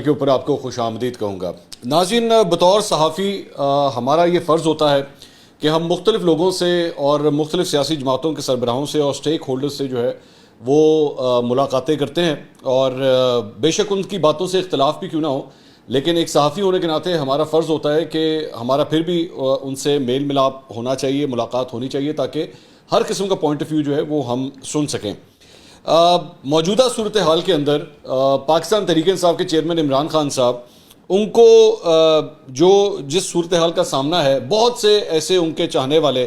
کے اوپر آپ کو خوش آمدید کہوں گا. ناظرین، بطور صحافی ہمارا یہ فرض ہوتا ہے کہ ہم مختلف لوگوں سے اور مختلف سیاسی جماعتوں کے سربراہوں سے اور سٹیک ہولڈر سے جو ہے وہ ملاقاتیں کرتے ہیں، اور بے شک ان کی باتوں سے اختلاف بھی کیوں نہ ہو، لیکن ایک صحافی ہونے کے ناطے ہمارا فرض ہوتا ہے کہ ہمارا پھر بھی ان سے میل ملاپ ہونا چاہیے، ملاقات ہونی چاہیے، تاکہ ہر قسم کا پوائنٹ آف ویو جو ہے وہ ہم سن سکیں. موجودہ صورتحال کے اندر پاکستان تحریک انصاف کے چیئرمین عمران خان صاحب، ان کو جو جس صورتحال کا سامنا ہے، بہت سے ایسے ان کے چاہنے والے،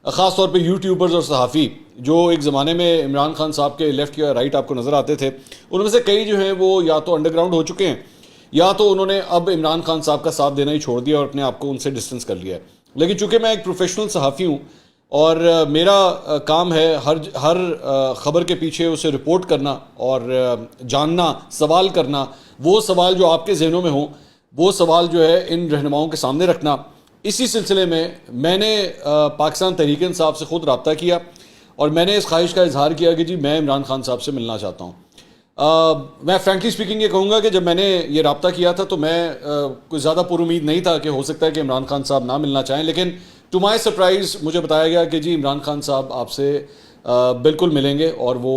خاص طور پہ یوٹیوبرز اور صحافی جو ایک زمانے میں عمران خان صاحب کے لیفٹ یا رائٹ آپ کو نظر آتے تھے، ان میں سے کئی جو ہیں وہ یا تو انڈر گراؤنڈ ہو چکے ہیں یا تو انہوں نے اب عمران خان صاحب کا ساتھ دینا ہی چھوڑ دیا اور اپنے آپ کو ان سے ڈسٹنس کر لیا ہے. لیکن چونکہ میں ایک پروفیشنل صحافی ہوں اور میرا کام ہے ہر خبر کے پیچھے اسے رپورٹ کرنا اور جاننا، سوال کرنا، وہ سوال جو آپ کے ذہنوں میں ہوں وہ سوال جو ہے ان رہنماؤں کے سامنے رکھنا. اسی سلسلے میں نے پاکستان تحریک انصاف سے خود رابطہ کیا اور میں نے اس خواہش کا اظہار کیا کہ جی میں عمران خان صاحب سے ملنا چاہتا ہوں. میں فرینکلی سپیکنگ یہ کہوں گا کہ جب میں نے یہ رابطہ کیا تھا تو میں کوئی زیادہ پر امید نہیں تھا کہ ہو سکتا ہے کہ عمران خان صاحب نہ ملنا چاہیں، لیکن ٹو مائی سرپرائز مجھے بتایا گیا کہ جی عمران خان صاحب آپ سے بالکل ملیں گے اور وہ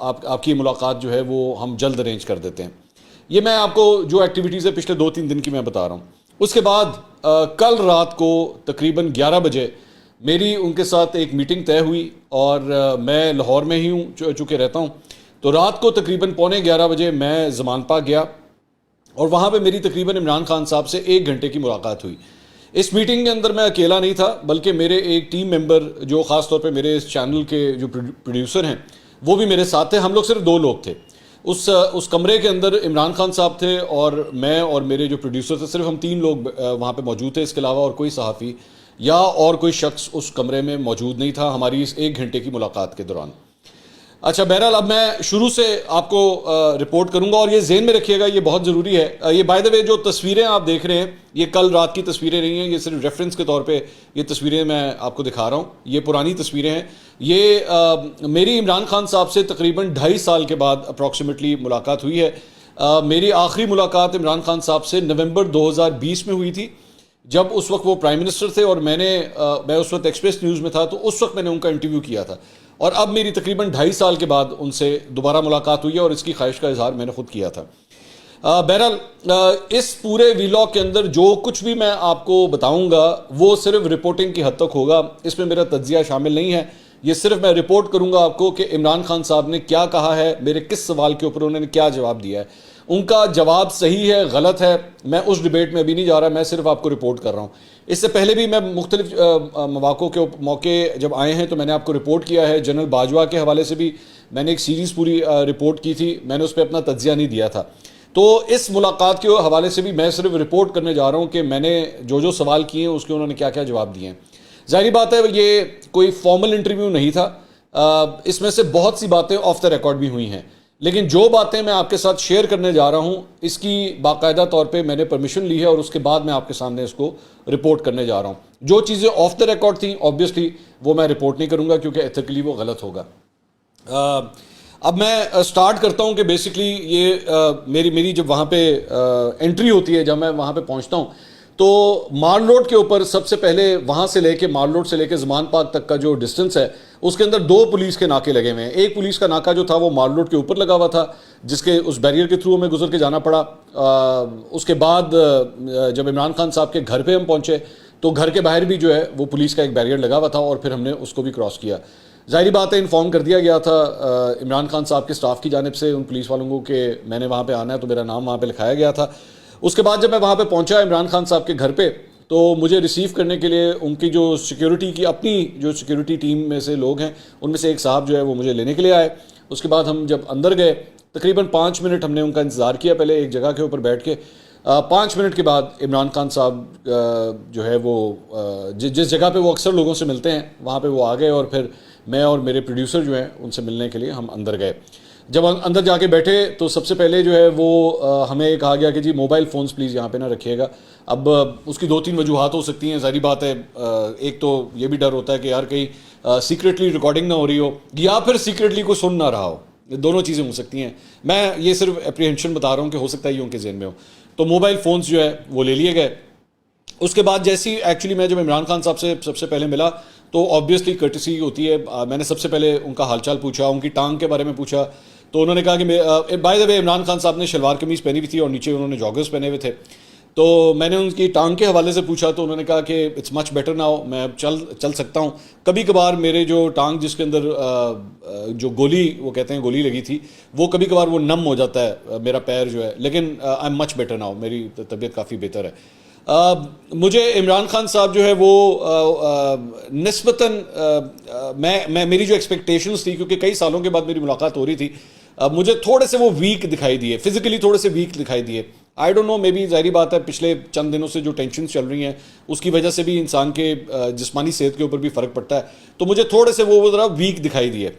آپ کی ملاقات جو ہے وہ ہم جلد ارینج کر دیتے ہیں. یہ میں آپ کو جو ایکٹیویٹیز ہے پچھلے 2-3 دن کی میں بتا رہا ہوں. اس کے بعد کل رات کو تقریباً 11 بجے میری ان کے ساتھ ایک میٹنگ طے ہوئی، اور میں لاہور میں ہی ہوں چونکہ رہتا ہوں، تو رات کو تقریباً 11:15 بجے میں زمان پاک گیا اور وہاں پہ میری تقریباً عمران خان صاحب سے 1 گھنٹے کی ملاقات ہوئی. اس میٹنگ کے اندر میں اکیلا نہیں تھا، بلکہ میرے ایک ٹیم ممبر جو خاص طور پہ میرے اس چینل کے جو پروڈیوسر ہیں وہ بھی میرے ساتھ تھے. ہم لوگ صرف 2 لوگ تھے اس کمرے کے اندر. عمران خان صاحب تھے اور میں اور میرے جو پروڈیوسر تھے، صرف ہم 3 لوگ وہاں پہ موجود تھے. اس کے علاوہ اور کوئی صحافی یا اور کوئی شخص اس کمرے میں موجود نہیں تھا ہماری اس 1 گھنٹے کی ملاقات کے دوران. اچھا، بہرحال اب میں شروع سے آپ کو رپورٹ کروں گا، اور یہ ذہن میں رکھیے گا، یہ بہت ضروری ہے. یہ بائی دا وے جو تصویریں آپ دیکھ رہے ہیں یہ کل رات کی تصویریں نہیں ہیں، یہ صرف ریفرنس کے طور پہ یہ تصویریں میں آپ کو دکھا رہا ہوں. یہ پرانی تصویریں ہیں. یہ میری عمران خان صاحب سے تقریباً 2.5 سال کے بعد اپروکسیمیٹلی ملاقات ہوئی ہے. میری آخری ملاقات عمران خان صاحب سے نومبر 2020 میں ہوئی تھی، جب اس وقت وہ پرائم منسٹر تھے اور میں اس وقت ایکسپریس نیوز میں تھا، تو اس وقت میں نے ان کا انٹرویو کیا تھا. اور اب میری تقریباً 2.5 سال کے بعد ان سے دوبارہ ملاقات ہوئی ہے، اور اس کی خواہش کا اظہار میں نے خود کیا تھا. بہرحال اس پورے ویلاگ کے اندر جو کچھ بھی میں آپ کو بتاؤں گا وہ صرف رپورٹنگ کی حد تک ہوگا، اس میں میرا تجزیہ شامل نہیں ہے. یہ صرف میں رپورٹ کروں گا آپ کو کہ عمران خان صاحب نے کیا کہا ہے، میرے کس سوال کے اوپر انہوں نے کیا جواب دیا ہے. ان کا جواب صحیح ہے، غلط ہے، میں اس ڈیبیٹ میں ابھی نہیں جا رہا، میں صرف آپ کو رپورٹ کر رہا ہوں. اس سے پہلے بھی میں مختلف موقع جب آئے ہیں تو میں نے آپ کو رپورٹ کیا ہے. جنرل باجوہ کے حوالے سے بھی میں نے ایک سیریز پوری رپورٹ کی تھی، میں نے اس پہ اپنا تجزیہ نہیں دیا تھا. تو اس ملاقات کے حوالے سے بھی میں صرف رپورٹ کرنے جا رہا ہوں کہ میں نے جو سوال کیے ہیں اس کے انہوں نے کیا کیا جواب دیے ہیں. ظاہری بات ہے یہ کوئی فارمل انٹرویو نہیں تھا، اس میں سے بہت سی باتیں آف دا ریکارڈ بھی ہوئی ہیں، لیکن جو باتیں میں آپ کے ساتھ شیئر کرنے جا رہا ہوں اس کی باقاعدہ طور پہ میں نے پرمیشن لی ہے، اور اس کے بعد میں آپ کے سامنے اس کو رپورٹ کرنے جا رہا ہوں. جو چیزیں آف دا ریکارڈ تھیں آبویسلی وہ میں رپورٹ نہیں کروں گا کیونکہ ایتھیکلی وہ غلط ہوگا. اب میں سٹارٹ کرتا ہوں کہ بیسکلی یہ میری جب وہاں پہ انٹری ہوتی ہے، جب میں وہاں پہ پہنچتا ہوں تو مال روڈ کے اوپر سب سے پہلے وہاں سے لے کے مال روڈ سے لے کے زمان پاک تک کا جو ڈسٹنس ہے اس کے اندر 2 پولیس کے ناکے لگے ہوئے ہیں. ایک پولیس کا ناکہ جو تھا وہ مال روڈ کے اوپر لگا ہوا تھا، جس کے اس بیریئر کے تھرو ہمیں گزر کے جانا پڑا. اس کے بعد جب عمران خان صاحب کے گھر پہ ہم پہنچے تو گھر کے باہر بھی جو ہے وہ پولیس کا ایک بیریئر لگا ہوا تھا، اور پھر ہم نے اس کو بھی کراس کیا. ظاہری بات ہے انفارم کر دیا گیا تھا عمران خان صاحب کے سٹاف کی جانب سے ان پولیس والوں کو کہ میں نے وہاں پہ آنا ہے، تو میرا نام وہاں پہ لکھایا گیا تھا. اس کے بعد جب میں وہاں پہ پہنچا عمران خان صاحب کے گھر پہ تو مجھے ریسیو کرنے کے لیے ان کی جو سیکیورٹی کی اپنی جو سیکیورٹی ٹیم میں سے لوگ ہیں ان میں سے ایک صاحب جو ہے وہ مجھے لینے کے لیے آئے. اس کے بعد ہم جب اندر گئے تقریباً 5 منٹ ہم نے ان کا انتظار کیا، پہلے ایک جگہ کے اوپر بیٹھ کے. 5 منٹ کے بعد عمران خان صاحب جو ہے وہ جس جگہ پہ وہ اکثر لوگوں سے ملتے ہیں وہاں پہ وہ آ گئے، اور پھر میں اور میرے پروڈیوسر جو ہیں ان سے ملنے کے لیے ہم اندر گئے. جب اندر جا کے بیٹھے تو سب سے پہلے جو ہے وہ ہمیں کہا گیا کہ جی موبائل فونز پلیز یہاں پہ نہ رکھیے گا. اب اس کی 2-3 وجوہات ہو سکتی ہیں. ظاہری بات ہے ایک تو یہ بھی ڈر ہوتا ہے کہ یار کہیں سیکریٹلی ریکارڈنگ نہ ہو رہی ہو یا پھر سیکریٹلی کوئی سن نہ رہا ہو. دونوں چیزیں ہو سکتی ہیں. میں یہ صرف اپریہنشن بتا رہا ہوں کہ ہو سکتا ہے یہ ان کے ذہن میں ہو. تو موبائل فونز جو ہے وہ لے لیے گئے. اس کے بعد جیسی ایکچولی میں جب عمران خان صاحب سے سب سے پہلے ملا تو آبویسلی کرٹسی ہوتی ہے. میں نے سب سے پہلے ان کا حال چال پوچھا, ان کی ٹانگ کے بارے میں پوچھا. تو انہوں نے کہا کہ بائی دا وے عمران خان صاحب نے شلوار قمیض پہنی ہوئی تھی اور نیچے انہوں نے جاگرز پہنے ہوئے تھے. تو میں نے ان کی ٹانگ کے حوالے سے پوچھا تو انہوں نے کہا کہ اٹس مچ بیٹر ناؤ, میں اب چل سکتا ہوں. کبھی کبھار میرے جو ٹانگ جس کے اندر جو گولی وہ کہتے ہیں گولی لگی تھی وہ کبھی کبھار وہ نم ہو جاتا ہے میرا پیر جو ہے, لیکن I am much better now, میری طبیعت کافی بہتر ہے. مجھے عمران خان صاحب جو ہے وہ نسبتاً میں میری جو ایکسپیکٹیشنز تھی, کیونکہ کئی سالوں کے بعد میری ملاقات ہو رہی تھی, مجھے تھوڑے سے وہ ویک دکھائی دیے, فزیکلی تھوڑے سے ویک دکھائی دیے. I don't know, may be ظاہری بات ہے پچھلے چند دنوں سے جو ٹینشنز چل رہی ہیں اس کی وجہ سے بھی انسان کے جسمانی صحت کے اوپر بھی فرق پڑتا ہے. تو مجھے تھوڑے سے وہ ذرا ویک دکھائی دیے,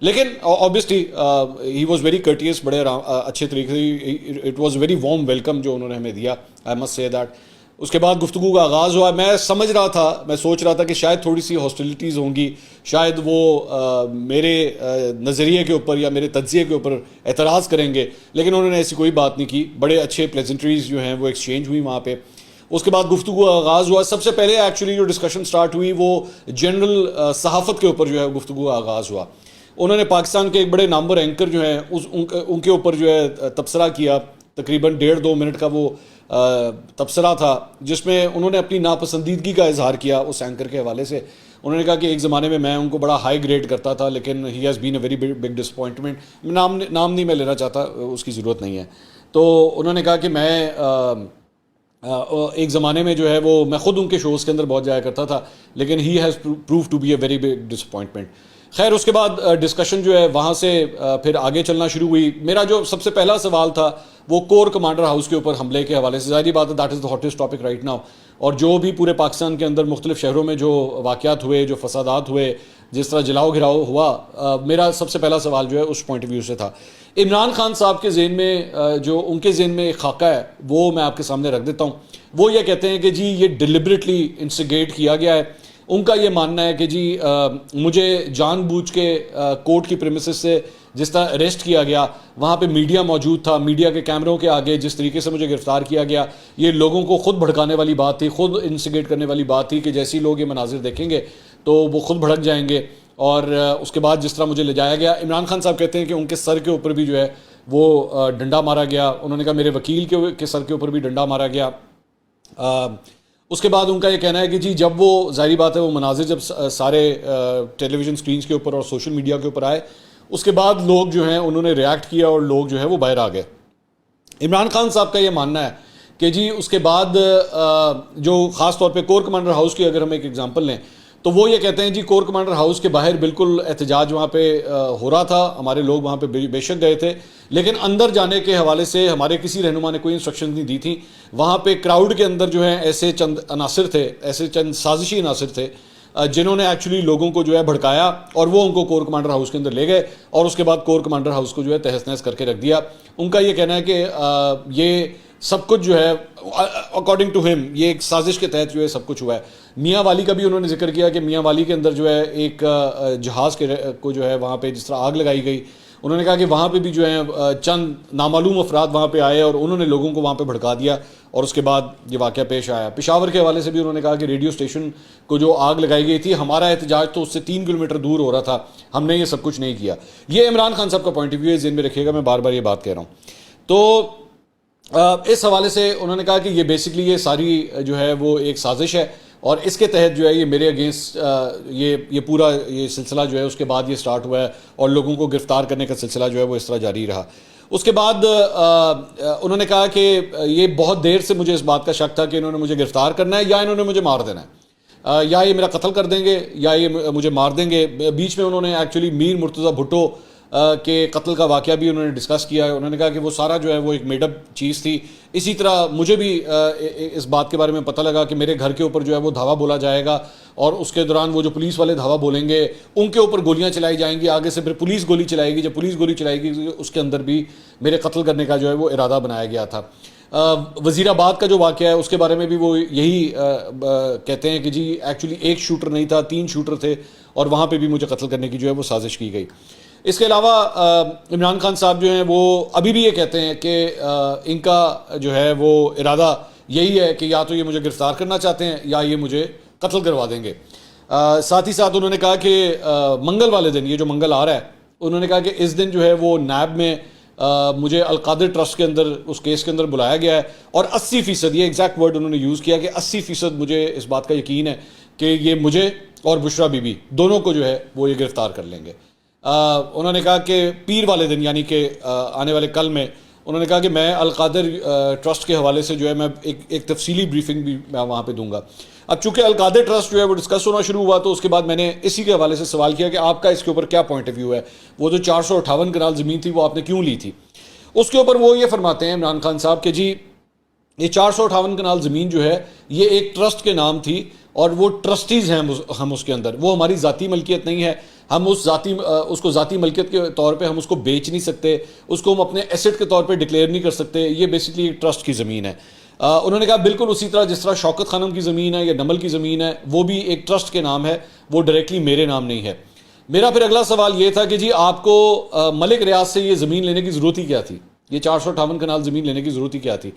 لیکن obviously he was very courteous, بڑے اچھے طریقے سے, it was very warm welcome جو انہوں نے ہمیں دیا, آئی مسٹ سے دیٹ. اس کے بعد گفتگو کا آغاز ہوا. میں سمجھ رہا تھا, میں سوچ رہا تھا کہ شاید تھوڑی سی ہاسٹیلٹیز ہوں گی, شاید وہ میرے نظریے کے اوپر یا میرے تجزیے کے اوپر اعتراض کریں گے, لیکن انہوں نے ایسی کوئی بات نہیں کی. بڑے اچھے پلیزنٹریز جو ہیں وہ ایکسچینج ہوئی وہاں پہ. اس کے بعد گفتگو کا آغاز ہوا. سب سے پہلے ایکچولی جو ڈسکشن سٹارٹ ہوئی وہ جنرل صحافت کے اوپر جو ہے گفتگو کا آغاز ہوا. انہوں نے پاکستان کے ایک بڑے نامور اینکر جو ہیں ان کے اوپر جو ہے تبصرہ کیا. تقریباً 1.5-2 منٹ کا وہ تبصرہ تھا جس میں انہوں نے اپنی ناپسندیدگی کا اظہار کیا اس اینکر کے حوالے سے. انہوں نے کہا کہ ایک زمانے میں ان کو بڑا ہائی گریڈ کرتا تھا, لیکن he has been a very big disappointment. نام نہیں میں لینا چاہتا, اس کی ضرورت نہیں ہے. تو انہوں نے کہا کہ میں ایک زمانے میں جو ہے وہ میں خود ان کے شوز کے اندر بہت جایا کرتا تھا, لیکن he has prove to be a very big disappointment. خیر اس کے بعد ڈسکشن جو ہے وہاں سے پھر آگے چلنا شروع ہوئی. میرا جو سب سے پہلا سوال تھا وہ کور کمانڈر ہاؤس کے اوپر حملے کے حوالے سے. ظاہری بات ہے that is the hottest topic right now, اور جو بھی پورے پاکستان کے اندر مختلف شہروں میں جو واقعات ہوئے, جو فسادات ہوئے, جس طرح جلاؤ گھراؤ ہوا, میرا سب سے پہلا سوال جو ہے اس پوائنٹ آف ویو سے تھا. عمران خان صاحب کے ذہن میں جو ان کے ذہن میں ایک خاکہ ہے وہ میں آپ کے سامنے رکھ دیتا ہوں. وہ یہ کہتے ہیں کہ جی یہ ڈیلیبریٹلی انسٹیگیٹ کیا گیا ہے. ان کا یہ ماننا ہے کہ جی مجھے جان بوجھ کے کورٹ کی پریمیسز سے جس طرح اریسٹ کیا گیا, وہاں پہ میڈیا موجود تھا, میڈیا کے کیمروں کے آگے جس طریقے سے مجھے گرفتار کیا گیا, یہ لوگوں کو خود بھڑکانے والی بات تھی, خود انسٹیگیٹ کرنے والی بات تھی کہ جیسے لوگ یہ مناظر دیکھیں گے تو وہ خود بھڑک جائیں گے. اور اس کے بعد جس طرح مجھے لے جایا گیا, عمران خان صاحب کہتے ہیں کہ ان کے سر کے اوپر بھی جو ہے وہ ڈنڈا مارا گیا. انہوں نے کہا میرے وکیل کے سر کے اوپر بھی ڈنڈا مارا گیا. اس کے بعد ان کا یہ کہنا ہے کہ جی جب وہ ظاہری بات ہے وہ مناظر جب سارے ٹیلی ویژن سکرینز کے اوپر اور سوشل میڈیا کے اوپر آئے, اس کے بعد لوگ جو ہیں انہوں نے ریاکٹ کیا اور لوگ جو ہے وہ باہر آ گئے. عمران خان صاحب کا یہ ماننا ہے کہ جی اس کے بعد جو خاص طور پہ کور کمانڈر ہاؤس کی اگر ہم ایک ایگزامپل لیں تو وہ یہ کہتے ہیں جی کور کمانڈر ہاؤس کے باہر بالکل احتجاج وہاں پہ ہو رہا تھا, ہمارے لوگ وہاں پہ بے شک گئے تھے, لیکن اندر جانے کے حوالے سے ہمارے کسی رہنما نے کوئی انسٹرکشن نہیں دی تھی. وہاں پہ کراؤڈ کے اندر جو ہے ایسے چند عناصر تھے, ایسے چند سازشی عناصر تھے جنہوں نے ایکچولی لوگوں کو جو ہے بھڑکایا اور وہ ان کو کور کمانڈر ہاؤس کے اندر لے گئے اور اس کے بعد کور کمانڈر ہاؤس کو جو ہے تہس نہس کر کے رکھ دیا. ان کا یہ کہنا ہے کہ یہ سب کچھ جو ہے اکارڈنگ ٹو ہم یہ ایک سازش کے تحت جو ہے سب کچھ ہوا ہے. میاں والی کا بھی انہوں نے ذکر کیا کہ میاں والی کے اندر جو ہے ایک جہاز کو جو ہے وہاں پہ جس طرح آگ لگائی گئی, انہوں نے کہا کہ وہاں پہ بھی جو ہے چند نامعلوم افراد وہاں پہ آئے اور انہوں نے لوگوں کو وہاں پہ بھڑکا دیا اور اس کے بعد یہ واقعہ پیش آیا. پشاور کے حوالے سے بھی انہوں نے کہا کہ ریڈیو اسٹیشن کو جو آگ لگائی گئی تھی, ہمارا احتجاج تو اس سے 3 کلومیٹر دور ہو رہا تھا, ہم نے یہ سب کچھ نہیں کیا. یہ عمران خان صاحب کا پوائنٹ آف ویو ہے, ذہن میں رکھیے گا, میں بار بار یہ بات کہہ رہا ہوں. تو اس حوالے سے انہوں نے کہا کہ یہ بیسکلی یہ ساری جو ہے وہ ایک سازش ہے اور اس کے تحت جو ہے یہ میرے اگینسٹ یہ پورا یہ سلسلہ جو ہے اس کے بعد یہ سٹارٹ ہوا ہے اور لوگوں کو گرفتار کرنے کا سلسلہ جو ہے وہ اس طرح جاری رہا. اس کے بعد انہوں نے کہا کہ یہ بہت دیر سے مجھے اس بات کا شک تھا کہ انہوں نے مجھے گرفتار کرنا ہے یا انہوں نے مجھے مار دینا ہے, یا یہ میرا قتل کر دیں گے یا یہ مجھے مار دیں گے. بیچ میں انہوں نے ایکچولی میر مرتضیٰ بھٹو کے قتل کا واقعہ بھی انہوں نے ڈسکس کیا ہے. انہوں نے کہا کہ وہ سارا جو ہے وہ ایک میڈ اپ چیز تھی. اسی طرح مجھے بھی اس بات کے بارے میں پتہ لگا کہ میرے گھر کے اوپر جو ہے وہ دھاوا بولا جائے گا اور اس کے دوران وہ جو پولیس والے دھاوا بولیں گے ان کے اوپر گولیاں چلائی جائیں گی, آگے سے پھر پولیس گولی چلائے گی. جب پولیس گولی چلائے گی اس کے اندر بھی میرے قتل کرنے کا جو ہے وہ ارادہ بنایا گیا تھا. وزیر آباد کا جو واقعہ ہے اس کے بارے میں بھی وہ یہی کہتے ہیں کہ جی ایکچولی ایک شوٹر نہیں تھا, 3 شوٹر تھے اور وہاں پہ بھی مجھے قتل کرنے کی جو ہے وہ سازش کی گئی. اس کے علاوہ عمران خان صاحب جو ہیں وہ ابھی بھی یہ کہتے ہیں کہ ان کا جو ہے وہ ارادہ یہی ہے کہ یا تو یہ مجھے گرفتار کرنا چاہتے ہیں یا یہ مجھے قتل کروا دیں گے. ساتھ ہی ساتھ انہوں نے کہا کہ منگل والے دن، یہ جو منگل آ رہا ہے، انہوں نے کہا کہ اس دن جو ہے وہ نیب میں مجھے القادر ٹرسٹ کے اندر اس کیس کے اندر بلایا گیا ہے، اور 80%، یہ ایگزیکٹ ورڈ انہوں نے یوز کیا کہ 80% مجھے اس بات کا یقین ہے کہ یہ مجھے اور بشرا بی بی دونوں کو جو ہے وہ یہ گرفتار کر لیں گے. انہوں نے کہا کہ پیر والے دن، یعنی کہ آنے والے کل میں، انہوں نے کہا کہ میں القادر ٹرسٹ کے حوالے سے جو ہے میں ایک تفصیلی بریفنگ بھی میں وہاں پہ دوں گا. اب چونکہ القادر ٹرسٹ جو ہے وہ ڈسکس ہونا شروع ہوا تو اس کے بعد میں نے اسی کے حوالے سے سوال کیا کہ آپ کا اس کے اوپر کیا پوائنٹ آف ویو ہے، وہ جو 458 کنال زمین تھی وہ آپ نے کیوں لی تھی. اس کے اوپر وہ یہ فرماتے ہیں عمران خان صاحب کہ جی یہ 458 کنال زمین جو ہے یہ ایک ٹرسٹ کے نام تھی، اور وہ ٹرسٹیز ہیں ہم اس کے اندر، وہ ہماری ذاتی ملکیت نہیں ہے. ہم اس کو ذاتی ملکیت کے طور پہ ہم اس کو بیچ نہیں سکتے، اس کو ہم اپنے ایسٹ کے طور پہ ڈکلیئر نہیں کر سکتے. یہ بیسکلی ایک ٹرسٹ کی زمین ہے. انہوں نے کہا بالکل اسی طرح جس طرح شوکت خانم کی زمین ہے یا نمل کی زمین ہے، وہ بھی ایک ٹرسٹ کے نام ہے، وہ ڈائریکٹلی میرے نام نہیں ہے. میرا پھر اگلا سوال یہ تھا کہ جی آپ کو ملک ریاض سے یہ زمین لینے کی ضرورت ہی کیا تھی، یہ 458 کنال زمین لینے کی ضرورت ہی کیا تھی.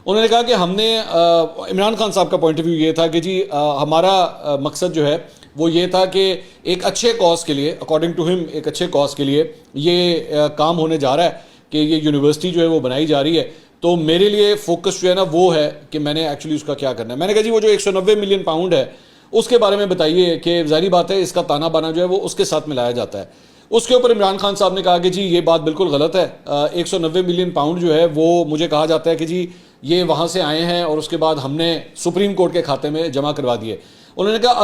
انہوں نے کہا کہ ہم نے عمران خان صاحب کا پوائنٹ آف ویو یہ تھا کہ جی ہمارا مقصد جو ہے وہ یہ تھا کہ ایک اچھے کاز کے لیے، اکارڈنگ ٹو ہم ایک اچھے کاز کے لیے یہ کام ہونے جا رہا ہے کہ یہ یونیورسٹی جو ہے وہ بنائی جا رہی ہے. تو میرے لیے فوکس جو ہے نا وہ ہے کہ میں نے ایکچولی اس کا کیا کرنا ہے. میں نے کہا جی وہ جو 190 ملین پاؤنڈ ہے اس کے بارے میں بتائیے کہ ظاہری بات ہے اس کا تانا بانا جو ہے وہ اس کے ساتھ ملایا جاتا ہے. اس کے اوپر عمران خان صاحب نے کہا کہ جی یہ بات بالکل غلط ہے. 190 ملین پاؤنڈ جو ہے وہ مجھے کہا جاتا ہے کہ جی یہ وہاں سے آئے ہیں اور اس کے بعد ہم نے سپریم کورٹ کے کھاتے میں جمع کروا دیے. انہوں نے کہا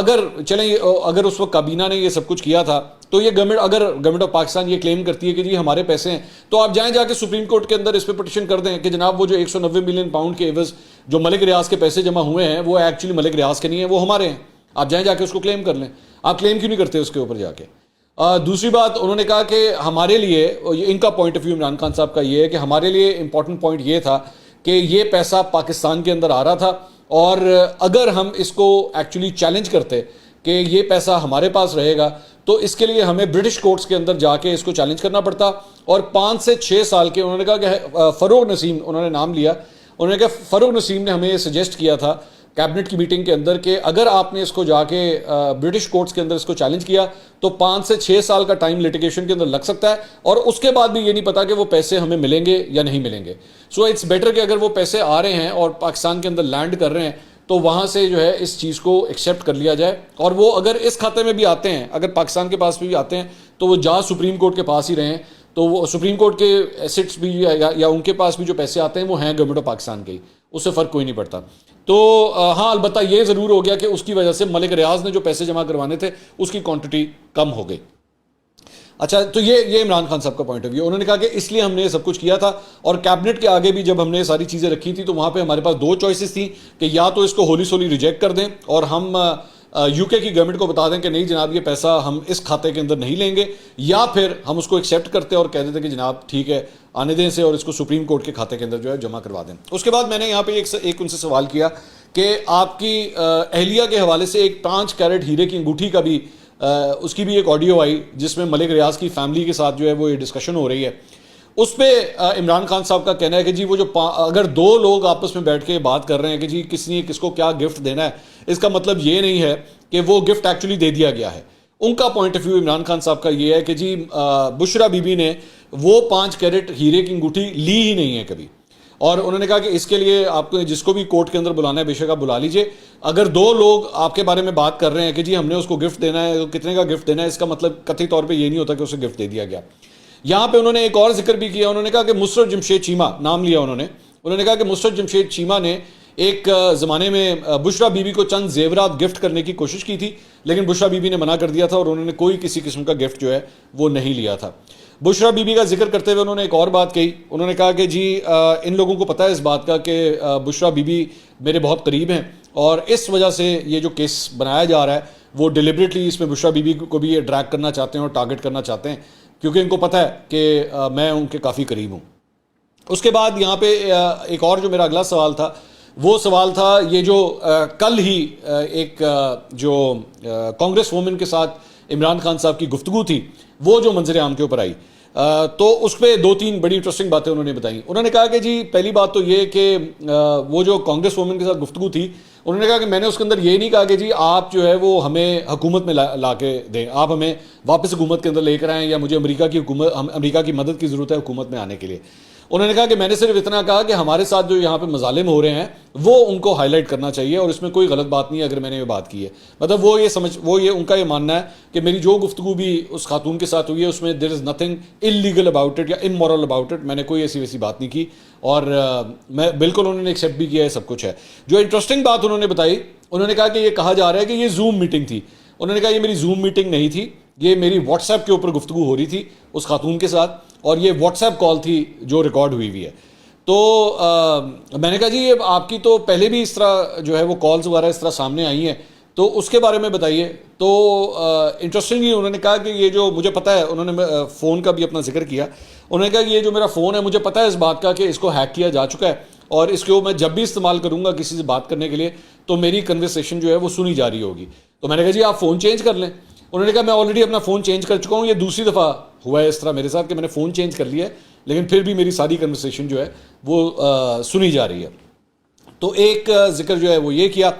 اگر اس وقت کابینہ نے یہ سب کچھ کیا تھا تو یہ گورنمنٹ آف پاکستان یہ کلیم کرتی ہے کہ جی ہمارے پیسے ہیں، تو آپ جائیں جا کے سپریم کورٹ کے اندر اس پہ پٹیشن کر دیں کہ جناب وہ جو 190 ملین پاؤنڈ کے عوض جو ملک ریاض کے پیسے جمع ہوئے ہیں وہ ایکچولی ملک ریاض کے نہیں ہیں، وہ ہمارے ہیں. آپ جائیں جا کے اس کو کلیم کر لیں. آپ کلیم کیوں نہیں کرتے اس کے اوپر جا کے؟ دوسری بات انہوں نے کہا کہ ہمارے لیے، ان کا point of view Imran Khan sahib کا یہ ہے کہ ہمارے لیے امپورٹنٹ پوائنٹ یہ تھا کہ یہ پیسہ پاکستان کے اندر آ رہا تھا، اور اگر ہم اس کو ایکچولی چیلنج کرتے کہ یہ پیسہ ہمارے پاس رہے گا تو اس کے لیے ہمیں برٹش کورٹس کے اندر جا کے اس کو چیلنج کرنا پڑتا. اور 5 سے 6 سال کے، انہوں نے کہا کہ فروغ نسیم، انہوں نے نام لیا، انہوں نے کہا فروغ نسیم نے ہمیں یہ سجیسٹ کیا تھا کیبنٹ کی میٹنگ کے اندر کہ اگر آپ نے اس کو جا کے برٹش کورٹس کے اندر اس کو چیلنج کیا تو 5 سے 6 سال کا ٹائم لٹیگیشن کے اندر لگ سکتا ہے، اور اس کے بعد بھی یہ نہیں پتا کہ وہ پیسے ہمیں ملیں گے یا نہیں ملیں گے. سو اٹس بیٹر کہ اگر وہ پیسے آ رہے ہیں اور پاکستان کے اندر لینڈ کر رہے ہیں تو وہاں سے جو ہے اس چیز کو ایکسیپٹ کر لیا جائے. اور وہ اگر اس کھاتے میں بھی آتے ہیں، اگر پاکستان کے پاس بھی آتے ہیں تو وہ جا سپریم کورٹ کے پاس ہی رہیں، تو وہ سپریم کورٹ کے ایسٹس بھی یا ان کے پاس بھی جو پیسے آتے ہیں وہ ہیں گورنمنٹ آف پاکستان کے ہی، اس سے فرق کوئی نہیں پڑتا. تو ہاں البتہ یہ ضرور ہو گیا کہ اس کی وجہ سے ملک ریاض نے جو پیسے جمع کروانے تھے اس کی کوانٹٹی کم ہو گئی. اچھا، تو یہ عمران خان صاحب کا پوائنٹ آف ویو. انہوں نے کہا کہ اس لیے ہم نے یہ سب کچھ کیا تھا، اور کیبنٹ کے آگے بھی جب ہم نے ساری چیزیں رکھی تھی تو وہاں پہ ہمارے پاس 2 چوائسز تھیں کہ یا تو اس کو ہولی سولی ریجیکٹ کر دیں اور ہم یو کے کی گورنمنٹ کو بتا دیں کہ نہیں جناب یہ پیسہ ہم اس کھاتے کے اندر نہیں لیں گے، یا پھر ہم اس کو ایکسیپٹ کرتے اور کہہ دیتے کہ جناب ٹھیک ہے آنے دیں سے اور اس کو سپریم کورٹ کے کھاتے کے اندر جو ہے جمع کروا دیں. اس کے بعد میں نے یہاں پہ ایک ان سے سوال کیا کہ آپ کی اہلیہ کے حوالے سے ایک 5 کیرٹ ہیرے کی انگوٹھی کا بھی اس کی بھی ایک آڈیو آئی جس میں ملک ریاض کی فیملی کے ساتھ جو ہے وہ یہ ڈسکشن ہو رہی ہے. اس پہ عمران خان صاحب کا کہنا ہے کہ جی وہ جو اگر 2 لوگ آپس میں بیٹھ کے بات کر رہے ہیں کہ جی کس نے کس کو کیا گفٹ دینا ہے، اس کا مطلب یہ نہیں ہے کہ وہ گفٹ ایکچولی دے دیا گیا ہے. ان کا point of view Imran Khan sahib کا یہ ہے کہ جی بشرا بی بی نے وہ 5 کیرٹ ہیرے کی انگوٹھی لی ہی نہیں ہے کبھی. اور انہوں نے کہا کہ اس کے لیے آپ کو جس کو بھی کورٹ کے اندر بلانا ہے بے شک آپ بلا لیجئے. اگر 2 لوگ آپ کے بارے میں بات کر رہے ہیں کہ جی ہم نے اس کو گفٹ دینا ہے، کتنے کا گفٹ دینا ہے، اس کا مطلب قطعی طور پہ یہ نہیں ہوتا کہ اسے گفٹ دے دیا گیا. یہاں پہ انہوں نے ایک اور ذکر بھی کیا. انہوں نے کہا کہ مسرت جمشید چیمہ نام لیا انہوں نے کہا کہ مسرت جمشید چیمہ نے ایک زمانے میں بشرا بی بی کو چند زیورات گفٹ کرنے کی کوشش کی تھی، لیکن بشرا بی بی نے منع کر دیا تھا اور انہوں نے کوئی کسی قسم کا گفٹ جو ہے وہ نہیں لیا تھا. بشرا بی بی کا ذکر کرتے ہوئے انہوں نے ایک اور بات کہی. انہوں نے کہا کہ جی ان لوگوں کو پتہ ہے اس بات کا کہ بشرا بی بی میرے بہت قریب ہیں، اور اس وجہ سے یہ جو کیس بنایا جا رہا ہے وہ ڈیلیبریٹلی اس میں بشرا بی بی کو بھی یہ ڈریگ کرنا چاہتے ہیں اور ٹارگٹ کرنا چاہتے ہیں، کیونکہ ان کو پتہ ہے کہ میں ان کے کافی قریب ہوں. اس کے بعد یہاں پہ ایک اور جو میرا اگلا سوال تھا وہ سوال تھا یہ جو کل ہی ایک جو کانگریس وومن کے ساتھ عمران خان صاحب کی گفتگو تھی وہ جو منظر عام کے اوپر آئی تو اس پہ 2-3 بڑی انٹرسٹنگ باتیں انہوں نے بتائیں. انہوں نے کہا کہ جی پہلی بات تو یہ کہ وہ جو کانگریس وومن کے ساتھ گفتگو تھی, انہوں نے کہا کہ میں نے اس کے اندر یہ نہیں کہا کہ جی آپ جو ہے وہ ہمیں حکومت میں لا کے دیں, آپ ہمیں واپس حکومت کے اندر لے کر آئیں, یا مجھے امریکہ کی مدد کی ضرورت ہے حکومت میں آنے کے لیے. انہوں نے کہا کہ میں نے صرف اتنا کہا کہ ہمارے ساتھ جو یہاں پہ مظالم ہو رہے ہیں وہ ان کو ہائی لائٹ کرنا چاہیے, اور اس میں کوئی غلط بات نہیں ہے اگر میں نے یہ بات کی ہے. مطلب ان کا یہ ماننا ہے کہ میری جو گفتگو بھی اس خاتون کے ساتھ ہوئی ہے اس میں there is nothing illegal about it یا امورل اباؤٹ اٹ, میں نے کوئی ایسی ویسی بات نہیں کی, اور میں بالکل انہوں نے ایکسیپٹ بھی کیا ہے, سب کچھ ہے. جو انٹرسٹنگ بات انہوں نے بتائی, انہوں نے کہا کہ یہ کہا جا رہا ہے کہ یہ زوم میٹنگ تھی. انہوں نے کہا یہ میری زوم میٹنگ نہیں تھی, یہ میری واٹس ایپ کے اوپر گفتگو ہو رہی تھی اس خاتون کے ساتھ, اور یہ واٹس ایپ کال تھی جو ریکارڈ ہوئی ہے. تو میں نے کہا جی یہ آپ کی تو پہلے بھی اس طرح جو ہے وہ کالز وغیرہ اس طرح سامنے آئی ہیں, تو اس کے بارے میں بتائیے. تو انٹرسٹنگلی انہوں نے کہا کہ یہ جو مجھے پتہ ہے, انہوں نے فون کا بھی اپنا ذکر کیا, انہوں نے کہا کہ یہ جو میرا فون ہے مجھے پتہ ہے اس بات کا کہ اس کو ہیک کیا جا چکا ہے, اور اس کو میں جب بھی استعمال کروں گا کسی سے بات کرنے کے لیے تو میری کنورسیشن جو ہے وہ سنی جا رہی ہوگی. تو میں نے کہا جی آپ فون چینج کر لیں. انہوں نے کہا میں آلریڈی اپنا فون چینج کر چکا ہوں, یہ دوسری دفعہ ہوا ہے اس طرح میرے ساتھ کہ میں نے فون چینج کر لیا ہے لیکن پھر بھی میری ساری کنورسیشن جو ہے وہ سنی جا رہی ہے. تو ایک ذکر جو ہے وہ یہ کیا.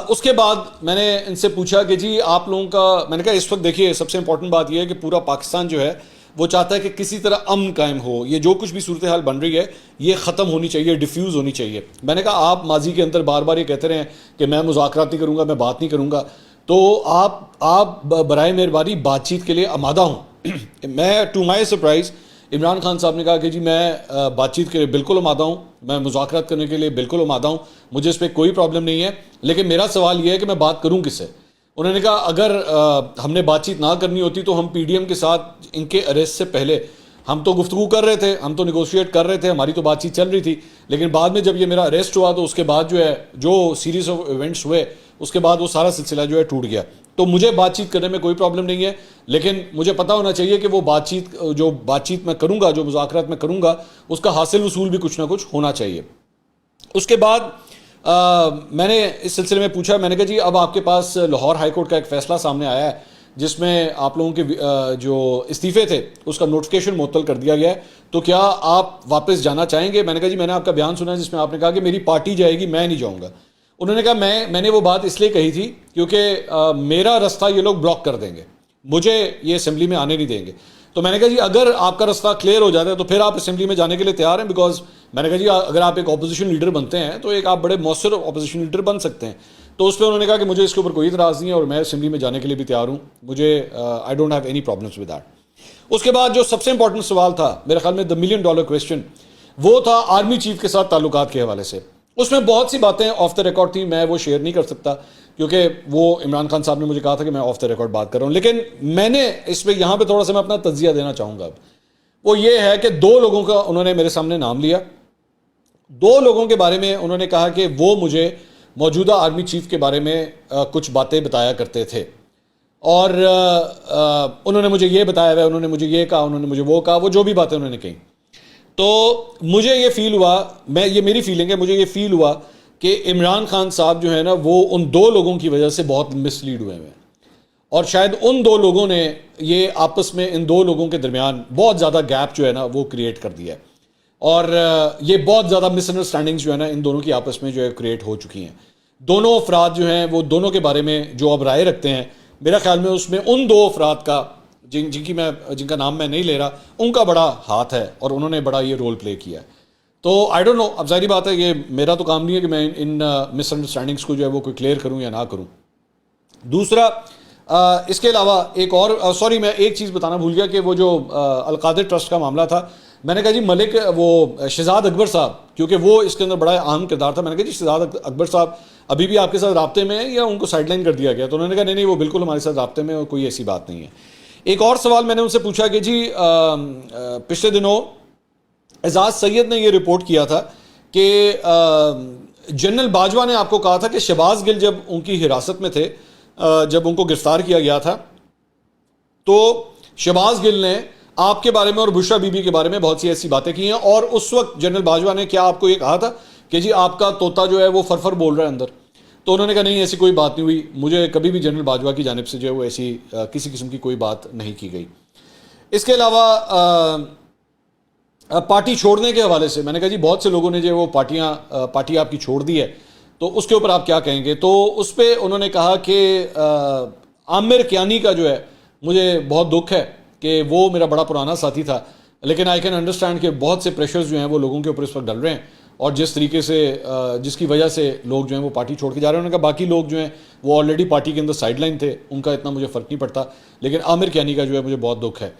اس کے بعد میں نے ان سے پوچھا کہ جی آپ لوگوں کا, میں نے کہا اس وقت دیکھیے سب سے امپورٹنٹ بات یہ ہے کہ پورا پاکستان جو ہے وہ چاہتا ہے کہ کسی طرح امن قائم ہو, یہ جو کچھ بھی صورتحال بن رہی ہے یہ ختم ہونی چاہیے, ڈیفیوز ہونی چاہیے. میں نے کہا آپ ماضی کے اندر بار بار یہ کہتے رہے ہیں کہ میں مذاکرات نہیں کروں گا, میں بات نہیں کروں گا, تو آپ برائے مہربانی بات چیت کے لیے آمادہ ہوں. میں to my surprise Imran Khan sahib نے کہا کہ جی میں بات چیت کے لیے بالکل آمادہ ہوں, میں مذاکرات کرنے کے لیے بالکل آمادہ ہوں, مجھے اس پہ کوئی پرابلم نہیں ہے, لیکن میرا سوال یہ ہے کہ میں بات کروں کس سے. انہوں نے کہا اگر ہم نے بات چیت نہ کرنی ہوتی تو ہم پی ڈی ایم کے ساتھ ان کے اریسٹ سے پہلے ہم تو گفتگو کر رہے تھے, ہم تو نیگوشیٹ کر رہے تھے, ہماری تو بات چیت چل رہی تھی, لیکن بعد میں جب یہ میرا اریسٹ ہوا تو اس کے بعد جو ہے جو سیریز آف ایونٹس ہوئے اس کے بعد وہ سارا سلسلہ جو ہے ٹوٹ گیا. تو مجھے بات چیت کرنے میں کوئی پرابلم نہیں ہے, لیکن مجھے پتہ ہونا چاہیے کہ وہ بات چیت میں کروں گا, جو مذاکرات میں کروں گا, اس کا حاصل وصول بھی کچھ نہ کچھ ہونا چاہیے. اس کے بعد میں نے اس سلسلے میں پوچھا, میں نے کہا جی اب آپ کے پاس لاہور ہائی کورٹ کا ایک فیصلہ سامنے آیا ہے جس میں آپ لوگوں کے جو استعفے تھے اس کا نوٹیفیکیشن معطل کر دیا گیا ہے, تو کیا آپ واپس جانا چاہیں گے؟ میں نے کہا جی میں نے آپ کا بیان سنا ہے جس میں آپ نے کہا کہ میری پارٹی جائے گی, میں نہیں جاؤں گا. انہوں نے کہا میں نے وہ بات اس لیے کہی تھی کیونکہ میرا راستہ یہ لوگ بلاک کر دیں گے, مجھے یہ اسمبلی میں آنے نہیں دیں گے. تو میں نے کہا جی اگر آپ کا راستہ کلیئر ہو جاتا ہے تو پھر آپ اسمبلی میں جانے کے لیے تیار ہیں, بیکاز میں نے کہا جی اگر آپ ایک اپوزیشن لیڈر بنتے ہیں تو ایک آپ بڑے مؤثر اپوزیشن لیڈر بن سکتے ہیں. تو اس پہ انہوں نے کہا کہ مجھے اس کے اوپر کوئی اعتراض نہیں ہے اور میں اسمبلی میں جانے کے لیے بھی تیار ہوں, مجھے I don't have any problems with that. اس کے بعد جو سب سے امپورٹنٹ سوال تھا میرے خیال میں $1 ملین کویسچن, وہ تھا آرمی چیف کے ساتھ تعلقات کے حوالے سے. اس میں بہت سی باتیں آف دا ریکارڈ تھیں, میں وہ شیئر نہیں کر سکتا کیونکہ وہ عمران خان صاحب نے مجھے کہا تھا کہ میں آف دا ریکارڈ بات کر رہا ہوں, لیکن میں نے اس پہ یہاں پہ تھوڑا سا میں اپنا تجزیہ دینا چاہوں گا. اب وہ یہ ہے کہ 2 لوگوں کا انہوں نے میرے سامنے نام لیا, 2 لوگوں کے بارے میں انہوں نے کہا کہ وہ مجھے موجودہ آرمی چیف کے بارے میں کچھ باتیں بتایا کرتے تھے, اور انہوں نے مجھے یہ بتایا ہوا, انہوں نے مجھے یہ کہا, انہوں نے مجھے وہ کہا, وہ جو بھی باتیں انہوں نے کہیں. تو مجھے یہ فیل ہوا, یہ میری فیلنگ ہے, مجھے یہ فیل ہوا کہ عمران خان صاحب جو ہے نا وہ ان 2 لوگوں کی وجہ سے بہت مس لیڈ ہوئے ہیں, اور شاید ان 2 لوگوں نے یہ آپس میں ان 2 لوگوں کے درمیان بہت زیادہ گیپ جو ہے نا وہ کریٹ کر دیا ہے, اور یہ بہت زیادہ مس انڈرسٹینڈنگز جو ہے نا ان دونوں کی آپس میں جو ہے کریٹ ہو چکی ہیں. دونوں افراد جو ہیں وہ دونوں کے بارے میں جو اب رائے رکھتے ہیں, میرا خیال میں اس میں ان 2 افراد کا جن کا نام میں نہیں لے رہا, ان کا بڑا ہاتھ ہے اور انہوں نے بڑا یہ رول پلے کیا ہے. تو آئی ڈونٹ نو, اب ظاہری بات ہے یہ میرا تو کام نہیں ہے کہ میں ان مس انڈرسٹینڈنگس کو جو ہے وہ کوئی کلیئر کروں یا نہ کروں. دوسرا اس کے علاوہ ایک اور سوری میں ایک چیز بتانا بھول گیا کہ وہ جو القادر ٹرسٹ کا معاملہ تھا, میں نے کہا جی ملک وہ شہزاد اکبر صاحب, کیونکہ وہ اس کے اندر بڑا اہم کردار تھا, میں نے کہا جی شہزاد اکبر صاحب ابھی بھی آپ کے ساتھ رابطے میں ہیں یا ان کو سائڈ لائن کر دیا گیا؟ تو انہوں نے کہا نہیں وہ بالکل ہمارے ساتھ رابطے میں, اور کوئی ایسی بات نہیں ہے. ایک اور سوال میں نے ان سے پوچھا کہ جی پچھلے دنوں اعزاز سید نے یہ رپورٹ کیا تھا کہ جنرل باجوہ نے آپ کو کہا تھا کہ شہباز گل جب ان کی حراست میں تھے, جب ان کو گرفتار کیا گیا تھا, تو شہباز گل نے آپ کے بارے میں اور بشرا بی بی کے بارے میں بہت سی ایسی باتیں کی ہیں, اور اس وقت جنرل باجوہ نے کیا آپ کو یہ کہا تھا کہ جی آپ کا طوطا جو ہے وہ فرفر بول رہا ہے اندر؟ تو انہوں نے کہا نہیں ایسی کوئی بات نہیں ہوئی, مجھے کبھی بھی جنرل باجوہ کی جانب سے جو ہے وہ ایسی کسی قسم کی کوئی بات نہیں کی گئی. اس کے علاوہ پارٹی چھوڑنے کے حوالے سے میں نے کہا جی بہت سے لوگوں نے جو وہ پارٹی آپ کی چھوڑ دی ہے تو اس کے اوپر آپ کیا کہیں گے. تو اس پہ انہوں نے کہا کہ عامر کیانی کا جو ہے مجھے بہت دکھ ہے کہ وہ میرا بڑا پرانا ساتھی تھا, لیکن آئی کین انڈرسٹینڈ کہ بہت سے پریشرز جو ہیں وہ لوگوں کے اوپر اس وقت ڈل رہے ہیں, اور جس طریقے سے جس کی وجہ سے لوگ جو ہیں وہ پارٹی چھوڑ کے جا رہے ہیں. انہوں نے کہا باقی لوگ جو ہیں وہ آلریڈی پارٹی کے اندر سائڈ لائن تھے, ان کا اتنا مجھے فرق نہیں پڑتا, لیکن عامر کیانی کا جو ہے مجھے بہت دکھ ہے.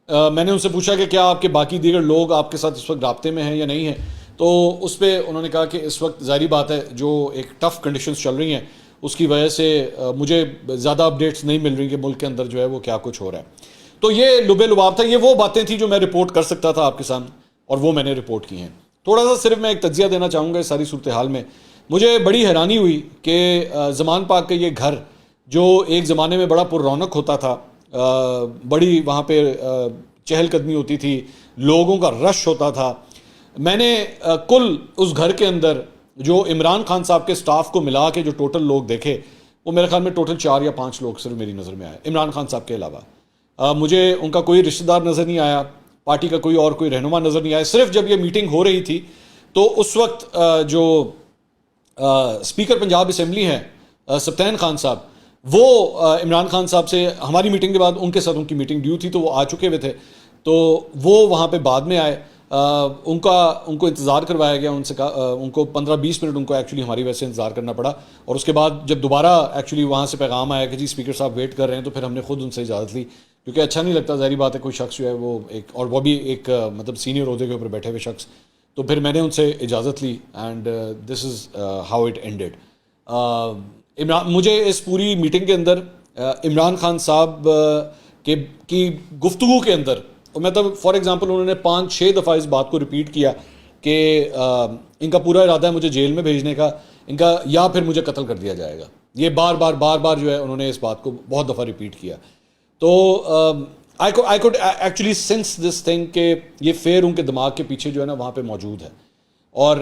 میں نے ان سے پوچھا کہ کیا آپ کے باقی دیگر لوگ آپ کے ساتھ اس وقت رابطے میں ہیں یا نہیں ہیں, تو اس پہ انہوں نے کہا کہ اس وقت ظاہری بات ہے جو ایک ٹف کنڈیشنز چل رہی ہیں اس کی وجہ سے مجھے زیادہ اپڈیٹس نہیں مل رہی کہ ملک کے اندر جو ہے وہ کیا کچھ ہو رہا ہے. تو یہ لبے لباب تھا, یہ وہ باتیں تھیں جو میں رپورٹ کر سکتا تھا آپ کے سامنے, اور وہ میں نے رپورٹ کی ہیں. تھوڑا سا صرف میں ایک تجزیہ دینا چاہوں گا اس ساری صورتحال میں. مجھے بڑی حیرانی ہوئی کہ زمان پاک کا یہ گھر جو ایک زمانے میں بڑا پر رونق ہوتا تھا, بڑی وہاں پہ چہل قدمی ہوتی تھی, لوگوں کا رش ہوتا تھا, میں نے کل اس گھر کے اندر جو عمران خان صاحب کے سٹاف کو ملا کے جو ٹوٹل لوگ دیکھے وہ میرے خیال میں ٹوٹل 4 یا 5 لوگ صرف میری نظر میں آئے عمران خان صاحب کے علاوہ. مجھے ان کا کوئی رشتہ دار نظر نہیں آیا, پارٹی کا کوئی رہنما نظر نہیں آیا. صرف جب یہ میٹنگ ہو رہی تھی تو اس وقت جو اسپیکر پنجاب اسمبلی ہیں سبطین خان صاحب, وہ عمران خان صاحب سے ہماری میٹنگ کے بعد ان کے ساتھ ان کی میٹنگ ڈیو تھی تو وہ آ چکے ہوئے تھے, تو وہ وہاں پہ بعد میں آئے. ان کو انتظار کروایا گیا, ان سے ان کو 15-20 منٹ ان کو ایکچولی ہماری وجہ سے انتظار کرنا پڑا, اور اس کے بعد جب دوبارہ ایکچولی وہاں سے پیغام آیا کہ جی اسپیکر صاحب ویٹ کر رہے ہیں, تو پھر ہم نے خود ان سے اجازت لی, کیونکہ اچھا نہیں لگتا, ظاہری بات ہے کوئی شخص جو ہے وہ اور وہ بھی ایک مطلب سینئر عہدے کے اوپر بیٹھے ہوئے شخص, تو پھر میں نے ان سے اجازت لی and this is how it ended. مجھے اس پوری میٹنگ کے اندر عمران خان صاحب کی گفتگو کے اندر مطلب فار ایگزامپل انہوں نے 5-6 دفعہ اس بات کو ریپیٹ کیا کہ ان کا پورا ارادہ ہے مجھے جیل میں بھیجنے کا, ان کا یا پھر مجھے قتل کر دیا جائے گا. یہ بار بار جو ہے انہوں نے اس بات کو بہت دفعہ ریپیٹ کیا. تو I could actually sense this thing کہ یہ فیئر ان کے دماغ کے پیچھے جو ہے نا وہاں پہ موجود ہے. اور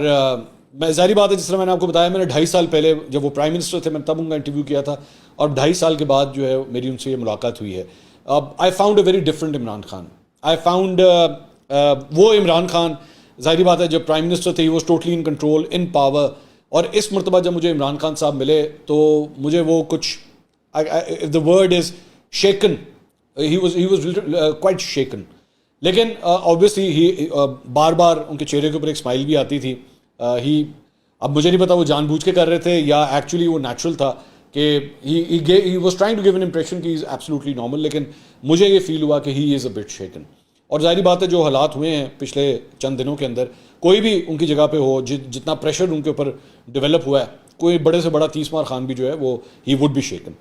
میں ظاہری بات ہے جس طرح میں نے آپ کو بتایا, میں نے 2.5 سال پہلے جب وہ پرائم منسٹر تھے میں تب ان کا انٹرویو کیا تھا, اور 2.5 سال کے بعد جو ہے میری ان سے یہ ملاقات ہوئی ہے. I found a very different Imran Khan. I found وہ عمران خان ظاہری بات ہے جب پرائم منسٹر تھے he was totally in control in power, اور اس مرتبہ جب مجھے عمران خان صاحب ملے تو مجھے وہ کچھ the word is shaken, he was quite shaken. لیکن obviously بار بار ان کے چہرے کے اوپر ایک اسمائل بھی آتی تھی. اب مجھے نہیں پتا وہ جان بوجھ کے کر رہے تھے یا ایکچولی وہ نیچرل تھا کہ he was trying to give an impression کہ he is absolutely normal, لیکن مجھے یہ فیل ہوا کہ he is a bit shaken. اور ظاہری بات ہے جو حالات ہوئے ہیں پچھلے چند دنوں کے اندر, کوئی بھی ان کی جگہ پہ ہو, جتنا پریشر ان کے اوپر ڈیولپ ہوا ہے, کوئی بڑے سے بڑا 30 مار خان بھی جو ہے وہ he would be shaken.